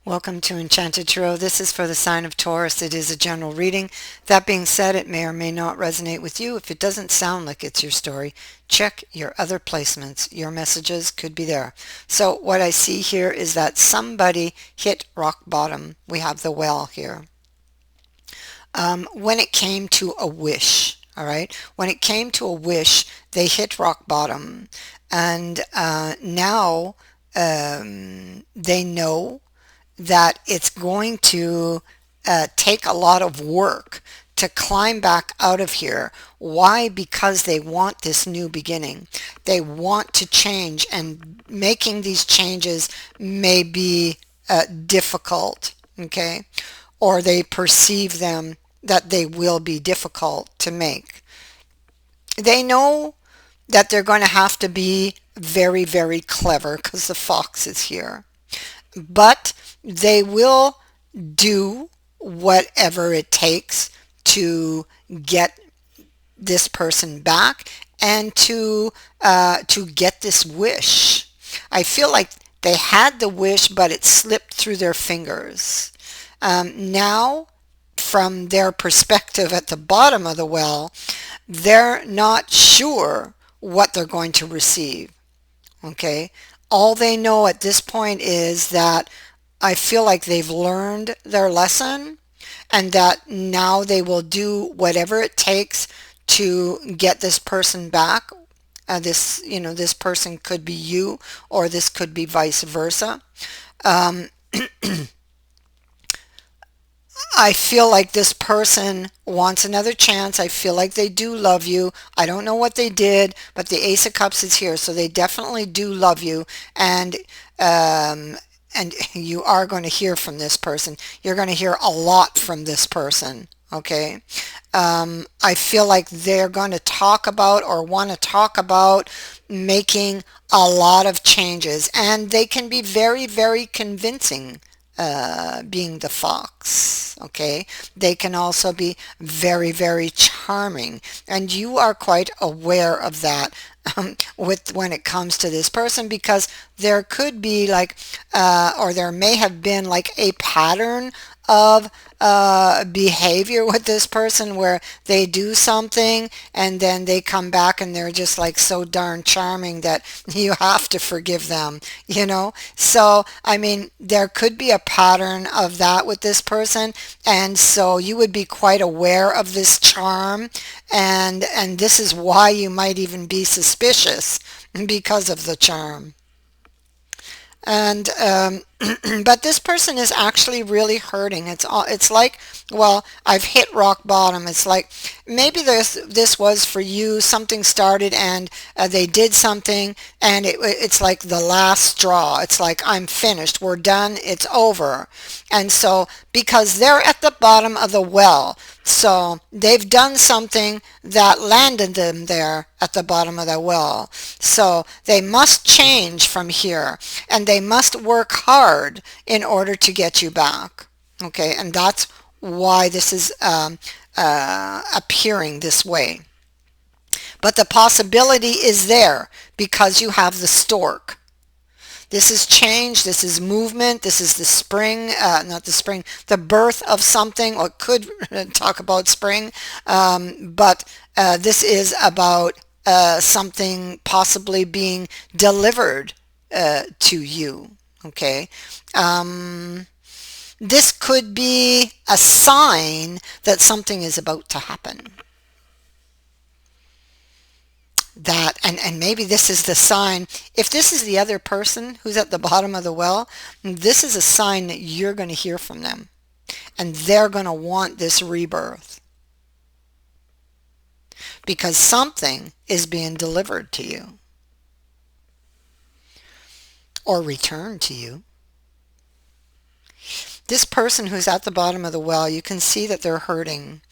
Welcome to Enchanted Tarot. This is for the sign of Taurus. It is a general reading. That being said, it may or may not resonate with you. If it doesn't sound like it's your story, check your other placements. Your messages could be there. So what I see here is that somebody hit rock bottom. We have the well here. When it came to a wish, all right? When it came to a wish, they hit rock bottom. And now they know that it's going to take a lot of work to climb back out of here. Why? Because they want this new beginning. They want to change, and making these changes may be difficult, okay? Or they perceive them that they will be difficult to make. They know that they're going to have to be very, very clever because the fox is here. But they will do whatever it takes to get this person back and to get this wish. I feel like they had the wish, but it slipped through their fingers. Now, from their perspective at the bottom of the well, they're not sure what they're going to receive. Okay? All they know at this point is that I feel like they've learned their lesson and that now they will do whatever it takes to get this person back. This person could be you, or this could be vice versa. Um, I feel like this person wants another chance. I feel like they do love you. I don't know what they did, but the Ace of Cups is here, so they definitely do love you. And um, and you are going to hear from this person. You're going to hear a lot from this person. Okay. I feel like they're going to talk about or want to talk about making a lot of changes, and they can be very, very convincing, being the fox. Okay, they can also be very, very charming, and you are quite aware of that. With when it comes to this person, because there could be like or there may have been like a pattern of behavior with this person where they do something and then they come back and they're just like so darn charming that you have to forgive them, you know? So, I mean, there could be a pattern of that with this person, and so you would be quite aware of this charm, and this is why you might even be suspicious because of the charm. And but this person is actually really hurting. It's like, well, I've hit rock bottom. It's like maybe this was for you. Something started and they did something, and it's like the last straw. It's like, I'm finished. We're done. It's over. And so because they're at the bottom of the well, so they've done something that landed them there at the bottom of the well. So they must change from here, and they must work hard in order to get you back. Okay, and that's why this is appearing this way. But the possibility is there because you have the stork. This is change, this is movement, this is the spring, not the spring, the birth of something, or could talk about spring, but this is about something possibly being delivered to you. Okay. This could be a sign that something is about to happen. That and maybe this is the sign. If this is the other person who's at the bottom of the well, this is a sign that you're going to hear from them, and they're going to want this rebirth because something is being delivered to you or returned to you. This person who's at the bottom of the well, you can see that they're hurting.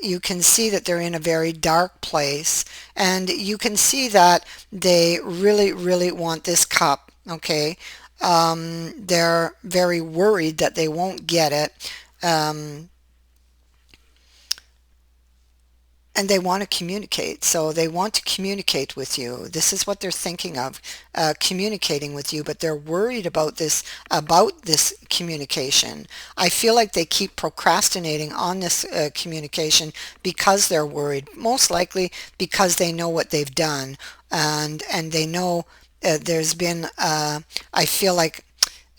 You can see that they're in a very dark place, and you can see that they really, really want this cup. Okay, they're very worried that they won't get it. Um, and they want to communicate. So they want to communicate with you. This is what they're thinking of, communicating with you, but they're worried about this communication. I feel like they keep procrastinating on this communication because they're worried, most likely because they know what they've done, and they know there's been, I feel like,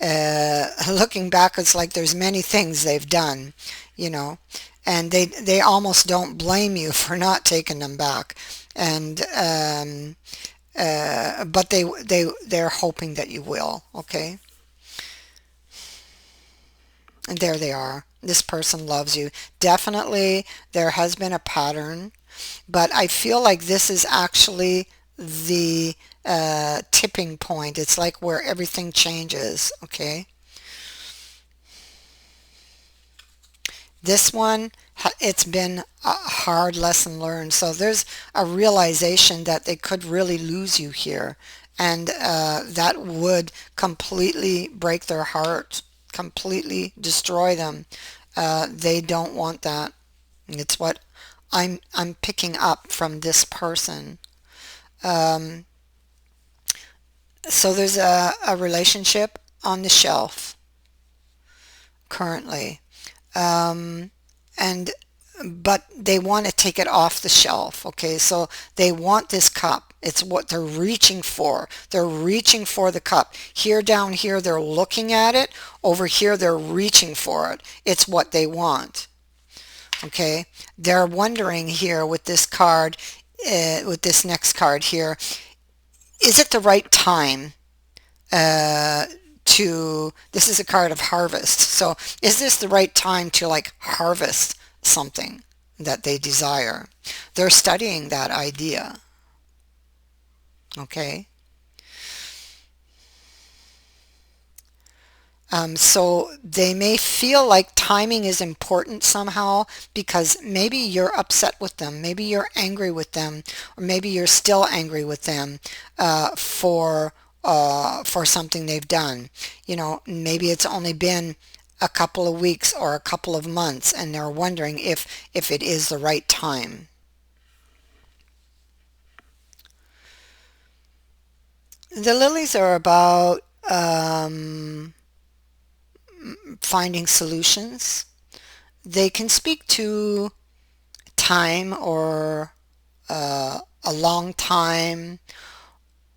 looking back, it's like there's many things they've done, you know, and they almost don't blame you for not taking them back, and but they're hoping that you will. Okay, and there they are. This person loves you. Definitely, there has been a pattern, but I feel like this is actually the tipping point. It's like where everything changes. Okay. This one, it's been a hard lesson learned. So there's a realization that they could really lose you here. And that would completely break their heart, completely destroy them. They don't want that. It's what I'm picking up from this person. Um, so there's a relationship on the shelf currently. Um, and but they want to take it off the shelf. Okay, so they want this cup. It's what they're reaching for. They're reaching for the cup. Here, down here, they're looking at it. Over here, they're reaching for it. It's what they want. Okay, they're wondering here with this card, with this next card here, is it the right time uh, this is a card of harvest. So is this the right time to like harvest something that they desire? They're studying that idea. Okay. So they may feel like timing is important somehow because maybe you're upset with them, maybe you're angry with them, or maybe you're still angry with them for something they've done. You know, maybe it's only been a couple of weeks or a couple of months, and they're wondering if it is the right time. The lilies are about finding solutions. They can speak to time or a long time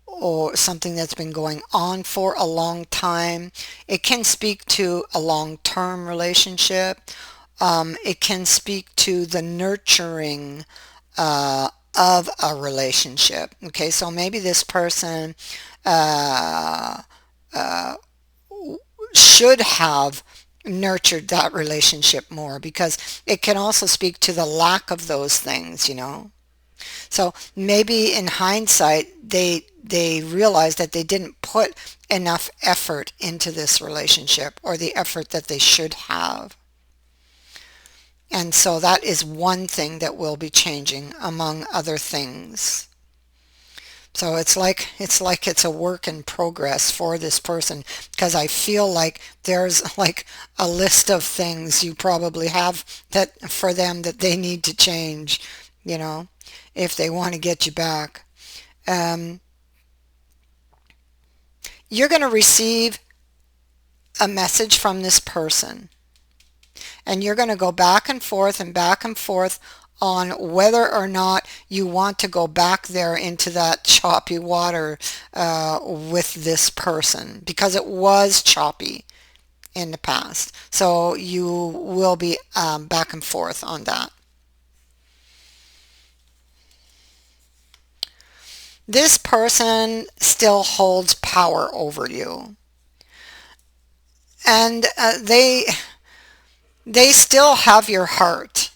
or something that's been going on for a long time. It can speak to a long-term relationship. It can speak to the nurturing of a relationship. Okay, so maybe this person uh, should have nurtured that relationship more because it can also speak to the lack of those things, you know. So maybe in hindsight, they realized that they didn't put enough effort into this relationship or the effort that they should have. And so that is one thing that will be changing among other things. So it's a work in progress for this person because I feel like there's like a list of things you probably have that for them that they need to change, you know, if they want to get you back. Um, you're going to receive a message from this person, and you're going to go back and forth on whether or not you want to go back there into that choppy water with this person because it was choppy in the past. So you will be back and forth on that. This person still holds power over you, and they still have your heart.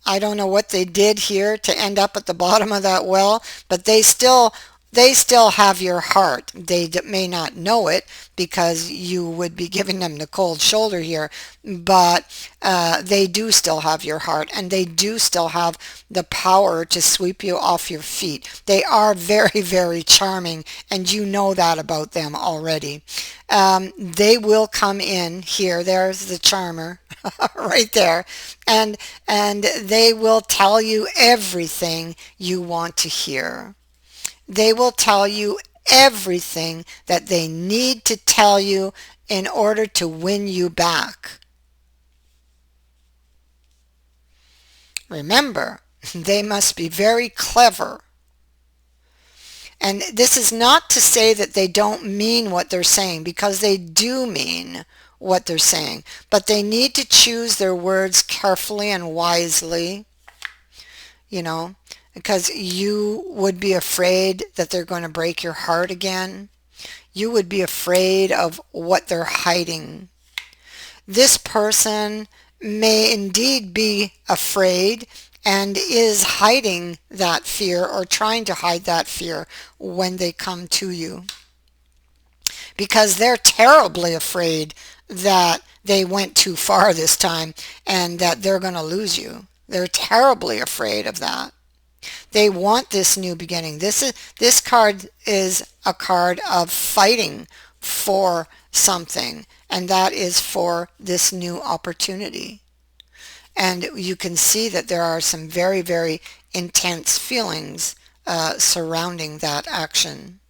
I don't know what they did here to end up at the bottom of that well, but they still have your heart. They may not know it because you would be giving them the cold shoulder here, but they do still have your heart, and they do still have the power to sweep you off your feet. They are very, very charming, and you know that about them already. They will come in here. There's the charmer. right there. And and they will tell you everything you want to hear. They will tell you everything that they need to tell you in order to win you back. Remember, they must be very clever. And this is not to say that they don't mean what they're saying, because they do mean what they're saying. But they need to choose their words carefully and wisely, you know, because you would be afraid that they're going to break your heart again. You would be afraid of what they're hiding. This person may indeed be afraid and is hiding that fear or trying to hide that fear when they come to you, because they're terribly afraid that they went too far this time and that they're going to lose you. They're terribly afraid of that. They want this new beginning. This card is a card of fighting for something, and that is for this new opportunity. And you can see that there are some very, very intense feelings surrounding that action.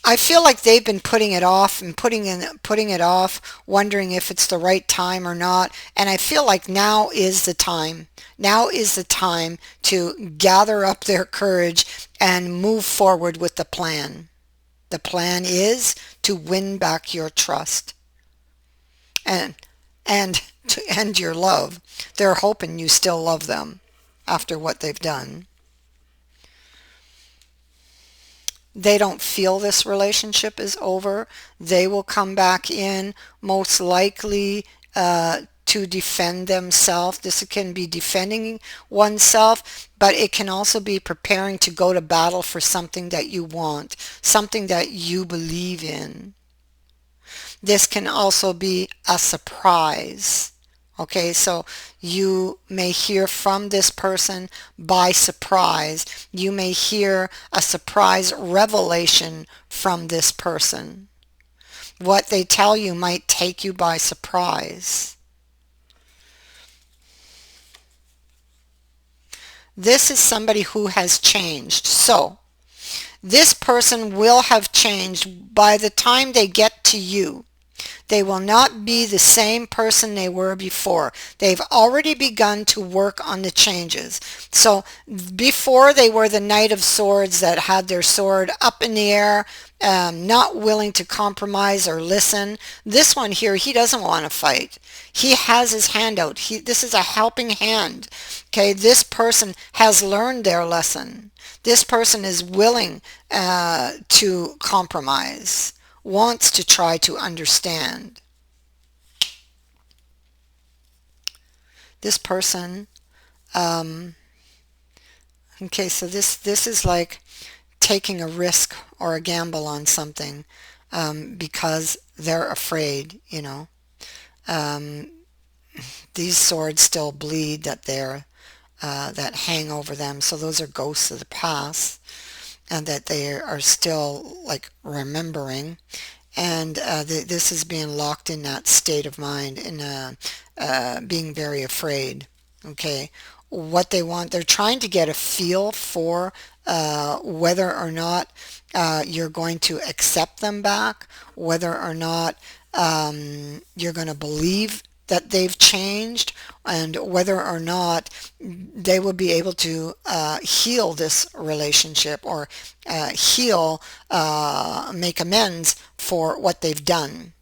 I feel like they've been putting it off and putting it off, wondering if it's the right time or not. And I feel like now is the time. Now is the time to gather up their courage and move forward with the plan. The plan is to win back your trust and to end your love. They're hoping you still love them after what they've done. They don't feel this relationship is over. They will come back in, most likely to defend themselves. This can be defending oneself, but it can also be preparing to go to battle for something that you want, something that you believe in. This can also be a surprise. Okay, so you may hear from this person by surprise. You may hear a surprise revelation from this person. What they tell you might take you by surprise. This is somebody who has changed. So, this person will have changed by the time they get to you. They will not be the same person they were before. They've already begun to work on the changes. So before, they were the Knight of Swords that had their sword up in the air, not willing to compromise or listen. This one here, he doesn't want to fight. He has his hand out. This is a helping hand. Okay, this person has learned their lesson. This person is willing to compromise, wants to try to understand. This person, okay, so this is like taking a risk or a gamble on something because they're afraid, you know. These swords still bleed that hang over them, so those are ghosts of the past, and that they are still like remembering. And this is being locked in that state of mind and being very afraid. Okay, what they want, they're trying to get a feel for whether or not you're going to accept them back, whether or not you're going to believe that they've changed, and whether or not they will be able to heal this relationship or make amends for what they've done.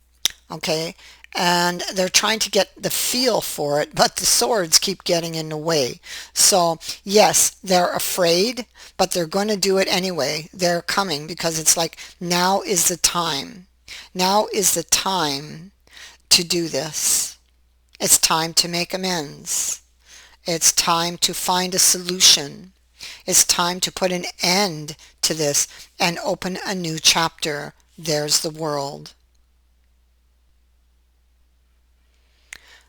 Okay, and they're trying to get the feel for it, but the swords keep getting in the way. So yes, they're afraid, but they're going to do it anyway. They're coming because it's like, now is the time. Now is the time to do this. It's time to make amends. It's time to find a solution. It's time to put an end to this and open a new chapter. There's the world.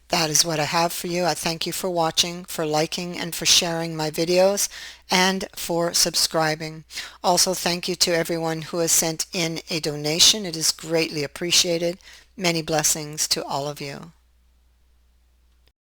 That is what I have for you. I thank you for watching, for liking, and for sharing my videos, and for subscribing. Also, thank you to everyone who has sent in a donation. It is greatly appreciated. Many blessings to all of you.